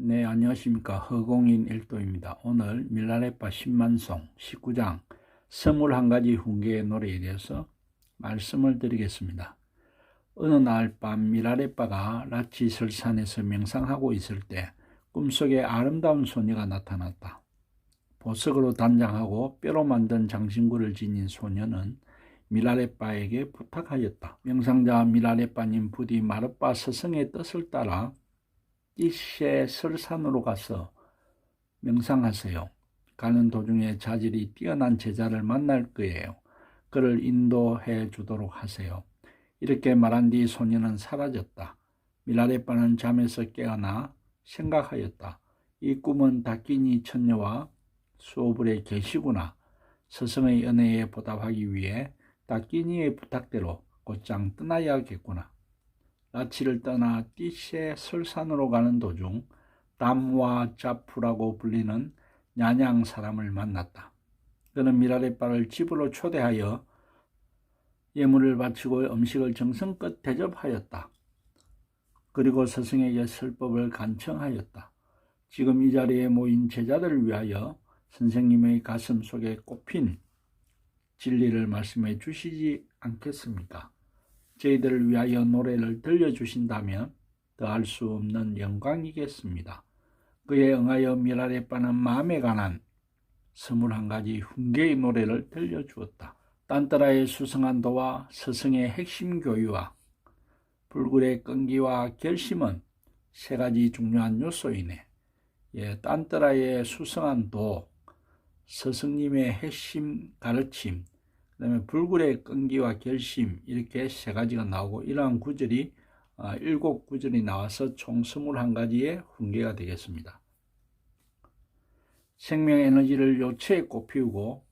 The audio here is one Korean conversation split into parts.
네, 안녕하십니까. 허공인 일도입니다. 오늘 밀라레빠 10만송 19장 21가지 훈계의 노래에 대해서 말씀을 드리겠습니다. 어느 날 밤 밀라레빠가 라치설산에서 명상하고 있을 때 꿈속에 아름다운 소녀가 나타났다. 보석으로 단장하고 뼈로 만든 장신구를 지닌 소녀는 밀라레빠에게 부탁하였다. 명상자 밀라레빠님 부디 마르빠 스승의 뜻을 따라 띠시의 설산으로 가서 명상하세요. 가는 도중에 자질이 뛰어난 제자를 만날 거예요. 그를 인도해 주도록 하세요. 이렇게 말한 뒤 소녀는 사라졌다. 밀라레빠는 잠에서 깨어나 생각하였다. 이 꿈은 다키니 처녀와 수오불의 계시구나. 스승의 은혜에 보답하기 위해 다키니의 부탁대로 곧장 떠나야겠구나. 라치를 떠나 띠시의 설산으로 가는 도중 담와 자푸라고 불리는 냐냥 사람을 만났다. 그는 밀라레빠를 집으로 초대하여 예물을 바치고 음식을 정성껏 대접하였다. 그리고 스승에게 설법을 간청하였다. 지금 이 자리에 모인 제자들을 위하여 선생님의 가슴 속에 꼽힌 진리를 말씀해 주시지 않겠습니까? 저희들을 위하여 노래를 들려주신다면 더할 수 없는 영광이겠습니다. 그에 응하여 밀라레빠는 마음에 관한 21가지 훈계의 노래를 들려주었다. 딴따라의 수성한 도와 스승의 핵심 교유와 불굴의 끈기와 결심은 세 가지 중요한 요소이네. 딴따라의 수성한 도, 스승님의 핵심 가르침, 그 다음에 불굴의 끈기와 결심, 이렇게 세 가지가 나오고 이러한 구절이 7구절이 나와서 총 21가지의 훈계가 되겠습니다. 생명 에너지를 요체에 꽃피우고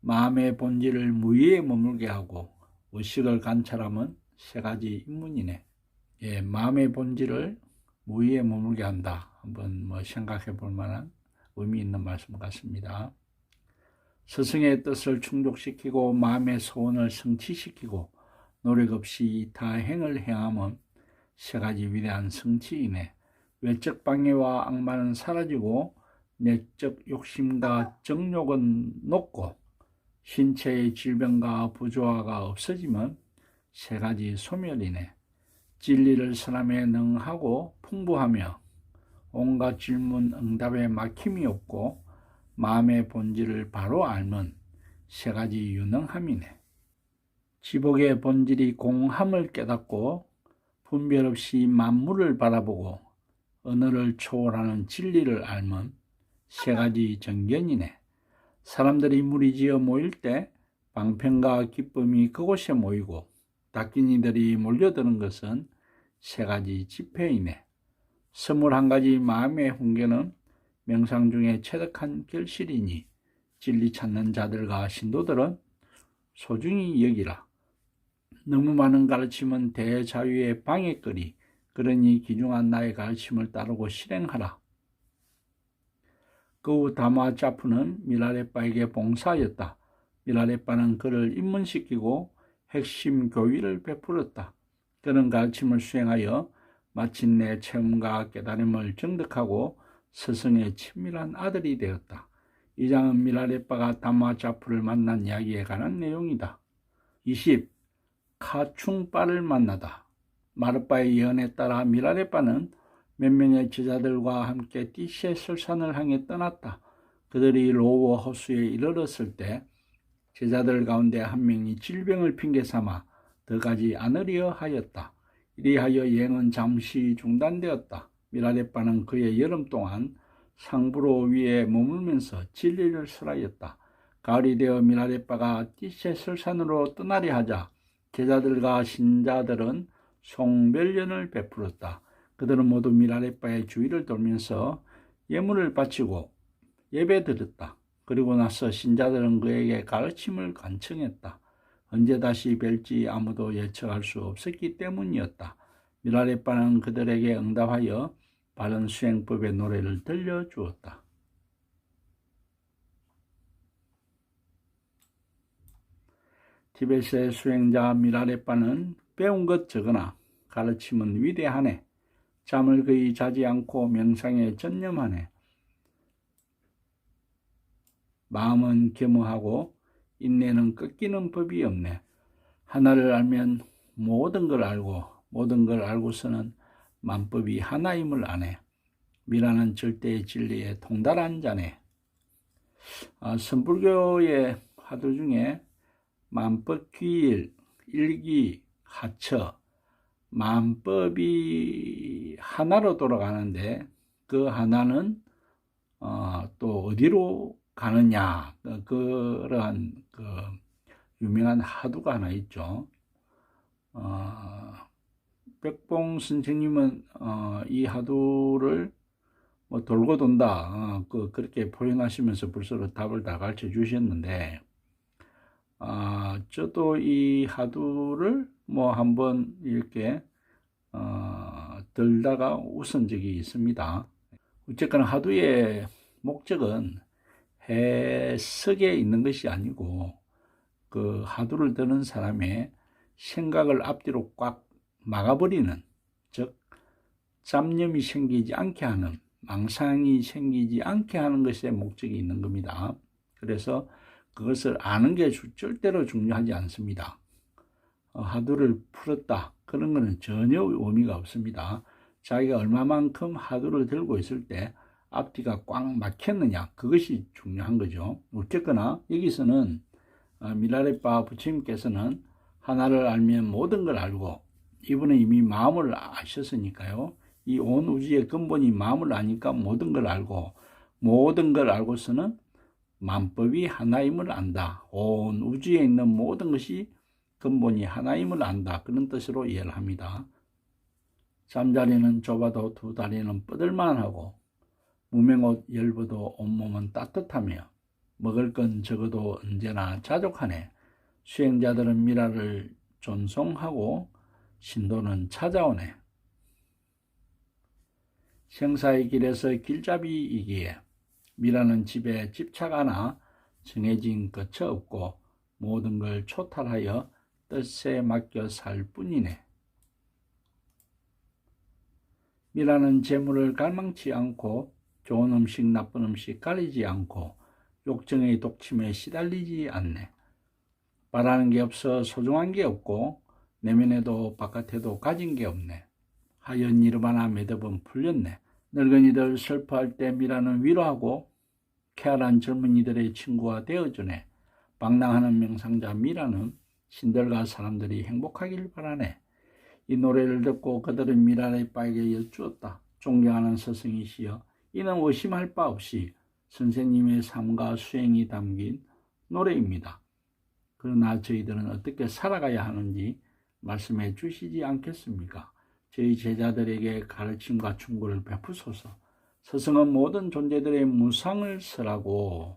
마음의 본질을 무의에 머물게 하고 의식을 관찰하면 세 가지 인문이네. 마음의 본질을 무의에 머물게 한다. 한번 생각해 볼 만한 의미 있는 말씀 같습니다. 스승의 뜻을 충족시키고 마음의 소원을 성취시키고 노력 없이 다행을 행하면 세 가지 위대한 성취이네. 외적 방해와 악마는 사라지고 내적 욕심과 정욕은 녹고 신체의 질병과 부조화가 없어지면 세 가지 소멸이네. 진리를 선함에 능하고 풍부하며 온갖 질문 응답에 막힘이 없고 마음의 본질을 바로 알면 세 가지 유능함이네. 지복의 본질이 공함을 깨닫고 분별 없이 만물을 바라보고 언어를 초월하는 진리를 알면 세 가지 정견이네. 사람들이 무리지어 모일 때 방편과 기쁨이 그곳에 모이고 다끼니들이 몰려드는 것은 세 가지 집회이네. 21가지 마음의 훈계는 명상 중에 체득한 결실이니 진리 찾는 자들과 신도들은 소중히 여기라. 너무 많은 가르침은 대자유의 방해거리. 그러니 귀중한 나의 가르침을 따르고 실행하라. 그 후 다마 자푸는 밀라레빠에게 봉사하였다. 밀라레빠는 그를 입문시키고 핵심 교위를 베풀었다. 그는 가르침을 수행하여 마침내 체험과 깨달음을 정득하고 스승의 친밀한 아들이 되었다. 이 장은 밀라레빠가 다마 자푸를 만난 이야기에 관한 내용이다. 20. 카충빠를 만나다. 마르빠의 예언에 따라 밀라레빠는 몇 명의 제자들과 함께 띠시의 설산을 향해 떠났다. 그들이 로워 호수에 이르렀을 때 제자들 가운데 한 명이 질병을 핑계삼아 더 가지 않으려 하였다. 이리하여 여행은 잠시 중단되었다. 밀라레빠는 그의 여름 동안 상부로 위에 머물면서 진리를 설하였다. 가을이 되어 밀라레빠가 띠시의 설산으로 떠나려 하자 제자들과 신자들은 송별련을 베풀었다. 그들은 모두 밀라레빠의 주위를 돌면서 예물을 바치고 예배드렸다. 그리고 나서 신자들은 그에게 가르침을 간청했다. 언제 다시 뵐지 아무도 예측할 수 없었기 때문이었다. 밀라레빠는 그들에게 응답하여 바른 수행법의 노래를 들려주었다. 티베트의 수행자 밀라레빠는 배운 것 적으나 가르침은 위대하네. 잠을 거의 자지 않고 명상에 전념하네. 마음은 겸허하고 인내는 꺾이는 법이 없네. 하나를 알면 모든 걸 알고 모든 걸 알고서는 만법이 하나임을 아네. 미라는 절대의 진리에 통달한 자네. 선불교의 화두 중에 만법귀일, 일기, 하처, 만법이 하나로 돌아가는데 그 하나는 또 어디로 가느냐, 그러한 유명한 화두가 하나 있죠. 백봉 선생님은 이 화두를 돌고 돈다, 그렇게 표현하시면서 벌써 답을 다 가르쳐 주셨는데, 저도 이 화두를 한번 이렇게 들다가 웃은 적이 있습니다. 어쨌거나 화두의 목적은 해석에 있는 것이 아니고 그 화두를 드는 사람의 생각을 앞뒤로 꽉 막아버리는, 즉 잡념이 생기지 않게 하는, 망상이 생기지 않게 하는 것에 목적이 있는 겁니다. 그래서 그것을 아는 게 절대로 중요하지 않습니다. 화두를 풀었다, 그런 것은 전혀 의미가 없습니다. 자기가 얼마만큼 화두를 들고 있을 때 앞뒤가 꽉 막혔느냐, 그것이 중요한 거죠. 어쨌거나 여기서는 미라레빠 부처님께서는 하나를 알면 모든 걸 알고, 이분은 이미 마음을 아셨으니까요. 이 온 우주의 근본이 마음을 아니까 모든 걸 알고, 모든 걸 알고서는 만법이 하나임을 안다. 온 우주에 있는 모든 것이 근본이 하나임을 안다. 그런 뜻으로 이해를 합니다. 잠자리는 좁아도 두 다리는 뻗을만하고, 무명옷 열버도 온몸은 따뜻하며, 먹을 건 적어도 언제나 자족하네. 수행자들은 미라를 존송하고 신도는 찾아오네. 생사의 길에서 길잡이이기에 미라는 집에 집착 하나 정해진 거처 없고 모든 걸 초탈하여 뜻에 맡겨 살 뿐이네. 미라는 재물을 갈망치 않고 좋은 음식 나쁜 음식 가리지 않고 욕정의 독침에 시달리지 않네. 바라는 게 없어 소중한 게 없고 내면에도 바깥에도 가진 게 없네. 하얀 니르바나 매듭은 풀렸네. 늙은이들 슬퍼할 때 미라는 위로하고 쾌활한 젊은이들의 친구가 되어주네. 방랑하는 명상자 미라는 신들과 사람들이 행복하길 바라네. 이 노래를 듣고 그들은 미라레빠에게 여쭈었다. 존경하는 스승이시여, 이는 의심할 바 없이 선생님의 삶과 수행이 담긴 노래입니다. 그러나 저희들은 어떻게 살아가야 하는지 말씀해 주시지 않겠습니까? 저희 제자들에게 가르침과 충고를 베푸소서. 스승은 모든 존재들의 무상을 설하고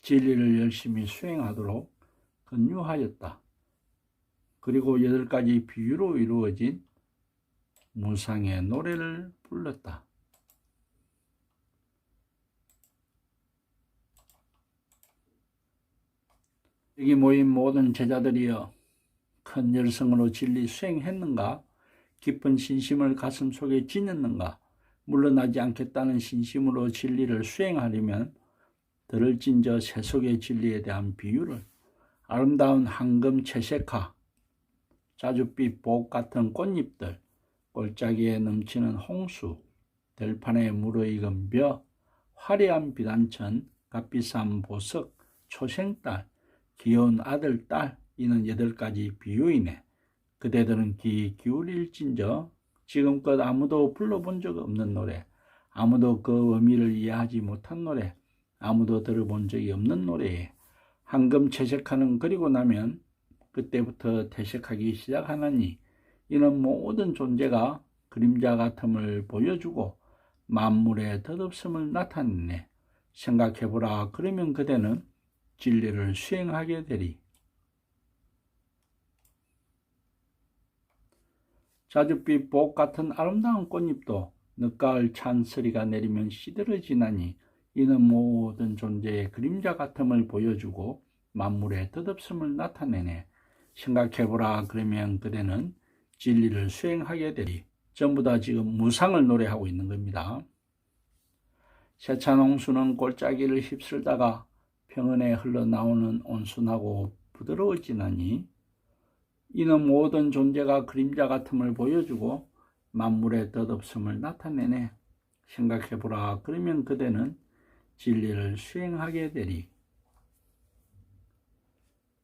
진리를 열심히 수행하도록 권유하였다. 그리고 8가지 비유로 이루어진 무상의 노래를 불렀다. 여기 모인 모든 제자들이여, 큰 열성으로 진리 수행했는가? 깊은 신심을 가슴 속에 지녔는가? 물러나지 않겠다는 신심으로 진리를 수행하려면 들을진저 세속의 진리에 대한 비유를, 아름다운 황금 채색화, 자줏빛 복 같은 꽃잎들, 골짜기에 넘치는 홍수, 들판에 무르익은 벼, 화려한 비단천, 값비싼 보석, 초생딸, 귀여운 아들, 딸, 이는 8가지 비유이네. 그대들은 귀 기울일진저 지금껏 아무도 불러본 적 없는 노래, 아무도 그 의미를 이해하지 못한 노래, 아무도 들어본 적이 없는 노래에 황금 채색하는 그리고 나면 그때부터 퇴색하기 시작하나니, 이는 모든 존재가 그림자 같음을 보여주고 만물의 덧없음을 나타내네. 생각해보라. 그러면 그대는 진리를 수행하게 되리. 자줏빛 복 같은 아름다운 꽃잎도 늦가을 찬소리가 내리면 시들어지나니, 이는 모든 존재의 그림자 같음을 보여주고 만물의 덧없음을 나타내네. 생각해보라. 그러면 그대는 진리를 수행하게 되리. 전부 다 지금 무상을 노래하고 있는 겁니다. 세찬홍수는 골짜기를 휩쓸다가 평원에 흘러나오는 온순하고 부드러워지나니 이는 모든 존재가 그림자 같음을 보여주고 만물의 덧없음을 나타내네. 생각해보라. 그러면 그대는 진리를 수행하게 되리.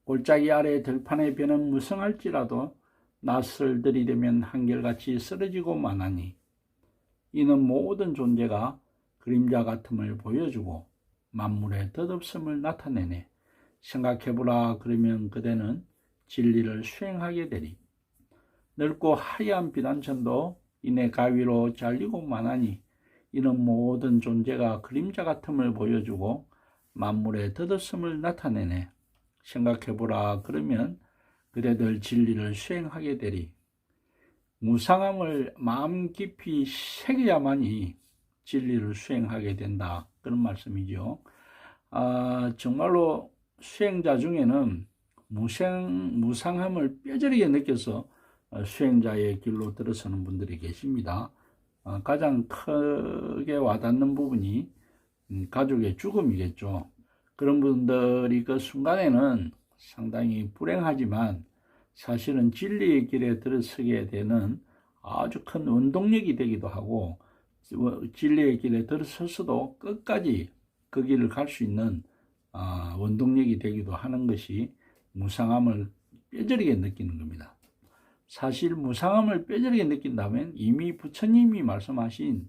골짜기 아래 들판의 벼는 무성할지라도 낯을 들이대면 한결같이 쓰러지고 마나니 이는 모든 존재가 그림자 같음을 보여주고 만물의 덧없음을 나타내네. 생각해보라. 그러면 그대는 진리를 수행하게 되리. 넓고 하얀 비단천도 이내 가위로 잘리고 마나니 이는 모든 존재가 그림자 같음을 보여주고 만물의 덧없음을 나타내네. 생각해보라. 그러면 그대들 진리를 수행하게 되리. 무상함을 마음 깊이 새겨야만이 진리를 수행하게 된다. 그런 말씀이죠. 정말로 수행자 중에는 무상함을 뼈저리게 느껴서 수행자의 길로 들어서는 분들이 계십니다. 가장 크게 와닿는 부분이 가족의 죽음이겠죠. 그런 분들이 그 순간에는 상당히 불행하지만 사실은 진리의 길에 들어서게 되는 아주 큰 원동력이 되기도 하고 진리의 길에 들어서서도 끝까지 그 길을 갈 수 있는 원동력이 되기도 하는 것이 무상함을 뼈저리게 느끼는 겁니다. 사실 무상함을 뼈저리게 느낀다면 이미 부처님이 말씀하신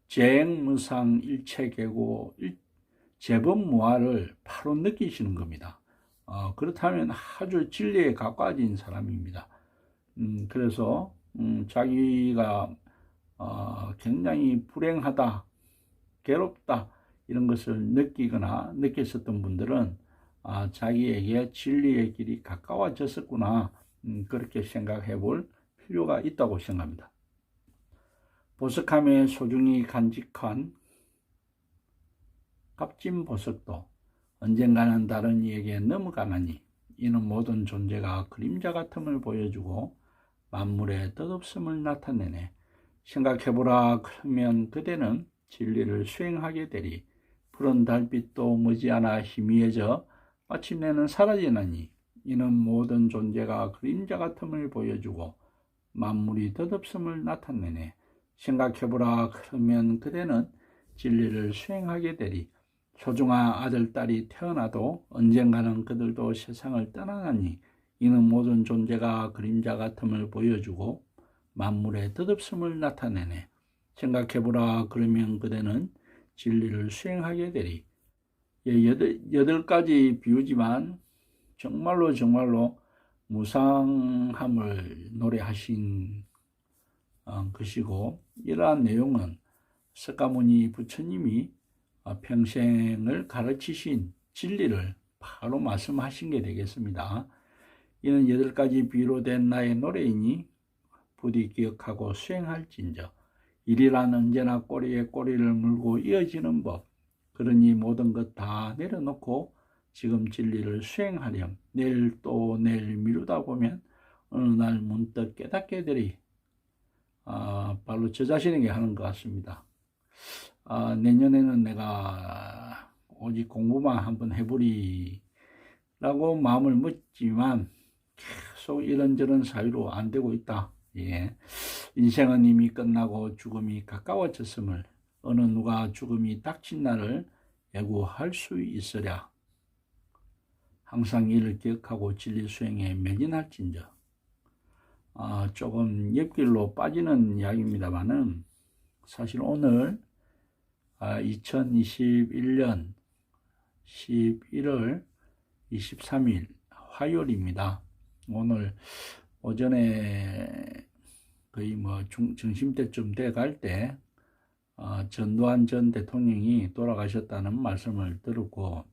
재행무상 일체계고 재범무화를 바로 느끼시는 겁니다. 그렇다면 아주 진리에 가까워진 사람입니다. 그래서 자기가 굉장히 불행하다, 괴롭다 이런 것을 느끼거나 느꼈었던 분들은 자기에게 진리의 길이 가까워졌었구나, 그렇게 생각해 볼 필요가 있다고 생각합니다. 보석함에 소중히 간직한 값진 보석도 언젠가는 다른 이에게 넘어가나니 이는 모든 존재가 그림자 같음을 보여주고 만물의 덧없음을 나타내네. 생각해보라. 그러면 그대는 진리를 수행하게 되리. 푸른 달빛도 머지않아 희미해져 마침내는 사라지나니 이는 모든 존재가 그림자 같음을 보여주고 만물이 덧없음을 나타내네. 생각해보라. 그러면 그대는 진리를 수행하게 되리. 소중한 아들, 딸이 태어나도 언젠가는 그들도 세상을 떠나나니 이는 모든 존재가 그림자 같음을 보여주고 만물의 덧없음을 나타내네. 생각해보라. 그러면 그대는 진리를 수행하게 되리. 여덟 가지 비유지만 정말로 무상함을 노래하신 것이고, 이러한 내용은 석가모니 부처님이 평생을 가르치신 진리를 바로 말씀하신 게 되겠습니다. 이는 8가지 비유로 된 나의 노래이니 부디 기억하고 수행할진저. 일이란 언제나 꼬리에 꼬리를 물고 이어지는 법. 그러니 모든 것 다 내려놓고 지금 진리를 수행하렴. 내일 또 내일 미루다 보면 어느 날 문득 깨닫게 되리. 바로 저 자신에게 하는 것 같습니다. 내년에는 내가 오직 공부만 한번 해보리라고 마음을 먹지만 계속 이런저런 사유로 안 되고 있다. 인생은 이미 끝나고 죽음이 가까워졌음을 어느 누가 죽음이 닥친 날을 예고할 수 있으랴. 항상 이를 기억하고 진리 수행에 매진할진저. 조금 옆길로 빠지는 이야기입니다만은 사실 오늘 2021년 11월 23일 화요일입니다. 오늘 오전에 거의 점심때쯤 돼갈 때 전두환 전 대통령이 돌아가셨다는 말씀을 들었고,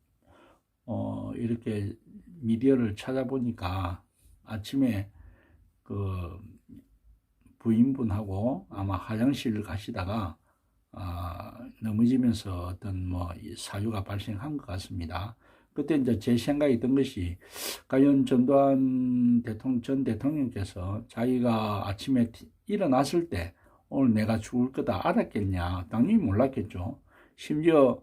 이렇게 미디어를 찾아보니까 아침에 그 부인분하고 아마 화장실 가시다가 넘어지면서 어떤 사유가 발생한 것 같습니다. 그때 이제 제 생각이 든 것이, 과연 전두환 전 대통령께서 자기가 아침에 일어났을 때 오늘 내가 죽을 거다 알았겠냐? 당연히 몰랐겠죠. 심지어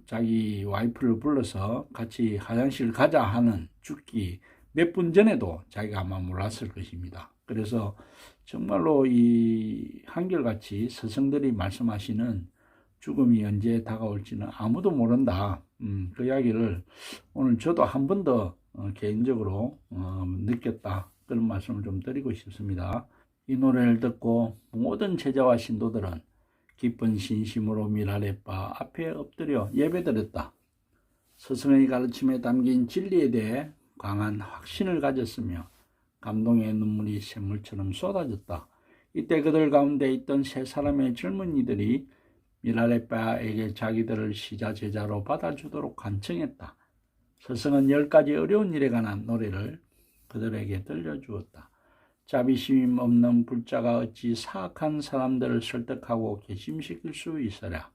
자기 와이프를 불러서 같이 화장실 가자 하는 죽기 몇 분 전에도 자기가 아마 몰랐을 것입니다. 그래서 정말로 이 한결같이 스승들이 말씀하시는 죽음이 언제 다가올지는 아무도 모른다. 그 이야기를 오늘 저도 한 번 더 개인적으로 느꼈다. 그런 말씀을 좀 드리고 싶습니다. 이 노래를 듣고 모든 제자와 신도들은 기쁜 신심으로 미라레바 앞에 엎드려 예배드렸다. 스승의 가르침에 담긴 진리에 대해 강한 확신을 가졌으며 감동의 눈물이 샘물처럼 쏟아졌다. 이때 그들 가운데 있던 세 사람의 젊은이들이 미라레바에게 자기들을 시자 제자로 받아주도록 간청했다. 스승은 10가지 어려운 일에 관한 노래를 그들에게 들려주었다. 자비심 없는 불자가 어찌 사악한 사람들을 설득하고 개심시킬 수 있으랴.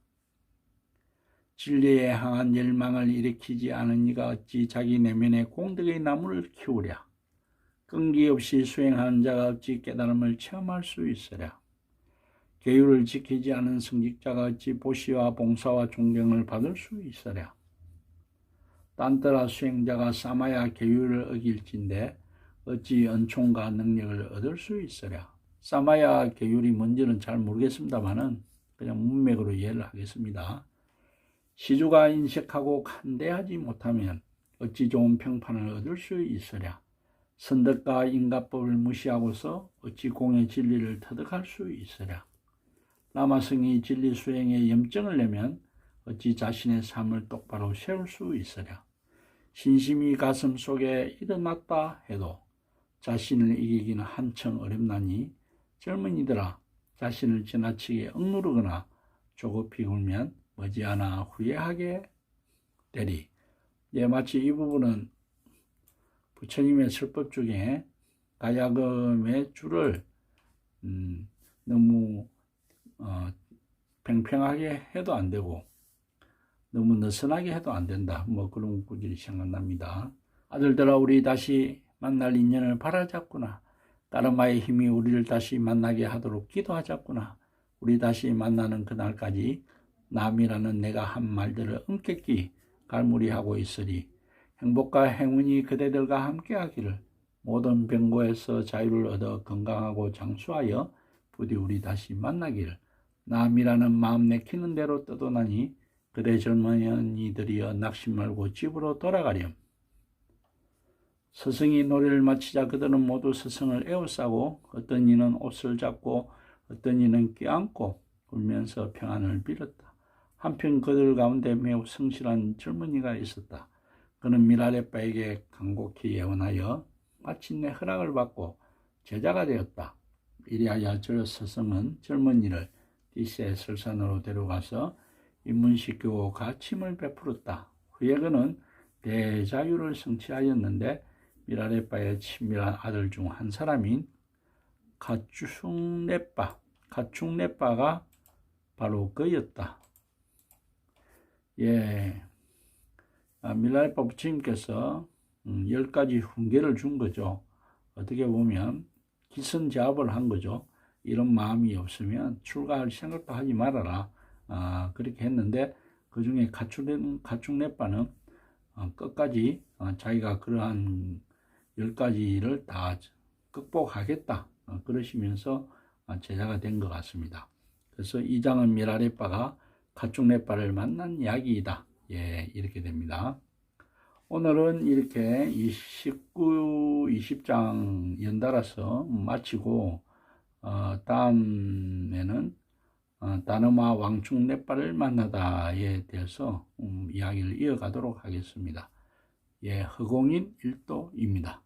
진리에 향한 열망을 일으키지 않은 이가 어찌 자기 내면에 공덕의 나무를 키우랴. 끈기 없이 수행하는 자가 어찌 깨달음을 체험할 수 있으랴. 계율을 지키지 않은 성직자가 어찌 보시와 봉사와 존경을 받을 수 있으랴. 딴따라 수행자가 사마야 계율을 어길진데 어찌 은총과 능력을 얻을 수 있으랴. 사마야 계율이 뭔지는 잘 모르겠습니다만은 그냥 문맥으로 이해를 하겠습니다. 시주가 인색하고 간대하지 못하면 어찌 좋은 평판을 얻을 수 있으랴. 선덕과 인가법을 무시하고서 어찌 공의 진리를 터득할 수 있으랴. 라마성이 진리 수행에 염증을 내면 어찌 자신의 삶을 똑바로 세울 수 있으랴. 신심이 가슴 속에 일어났다 해도 자신을 이기기는 한층 어렵나니 젊은이들아, 자신을 지나치게 억누르거나 조급히 굴면 머지않아 후회하게 되리. 마치 이 부분은 부처님의 설법 중에 가야금의 줄을 너무 팽팽하게 해도 안 되고 너무 느슨하게 해도 안 된다. 그런 구절이 생각납니다. 아들들아, 우리 다시 만날 인연을 바라잡구나. 까르마의 힘이 우리를 다시 만나게 하도록 기도하자꾸나. 우리 다시 만나는 그날까지 남이라는 내가 한 말들을 엄격히 갈무리하고 있으리. 행복과 행운이 그대들과 함께하기를. 모든 병고에서 자유를 얻어 건강하고 장수하여 부디 우리 다시 만나기를. 남이라는 마음 내키는 대로 떠도나니 그대 젊은이들이여 낙심 말고 집으로 돌아가렴. 스승이 노래를 마치자 그들은 모두 스승을 에워싸고 어떤 이는 옷을 잡고 어떤 이는 껴안고 울면서 평안을 빌었다. 한편 그들 가운데 매우 성실한 젊은이가 있었다. 그는 미라레바에게 간곡히 예언하여 마침내 허락을 받고 제자가 되었다. 이리하여 저 스승은 젊은이를 디세 설산으로 데려가서 입문시키고 가침을 베풀었다. 후에 그는 대자유를 성취하였는데 미라레바의 친밀한 아들 중 한 사람인 가충레바가 바로 그였다. 미라레바 부처님께서 10가지 훈계를 준 거죠. 어떻게 보면 기선제압을 한 거죠. 이런 마음이 없으면 출가할 생각도 하지 말아라. 그렇게 했는데 그 중에 가충레바는 끝까지 자기가 그러한 10가지를 다 극복하겠다. 그러시면서 제자가 된 것 같습니다. 그래서 이 장은 미라레바가 가충레바를 만난 이야기이다. 이렇게 됩니다. 오늘은 이렇게 19, 20장 연달아서 마치고 다음에는 다느마 왕충레바를 만나다에 대해서 이야기를 이어가도록 하겠습니다. 허공인 1도입니다.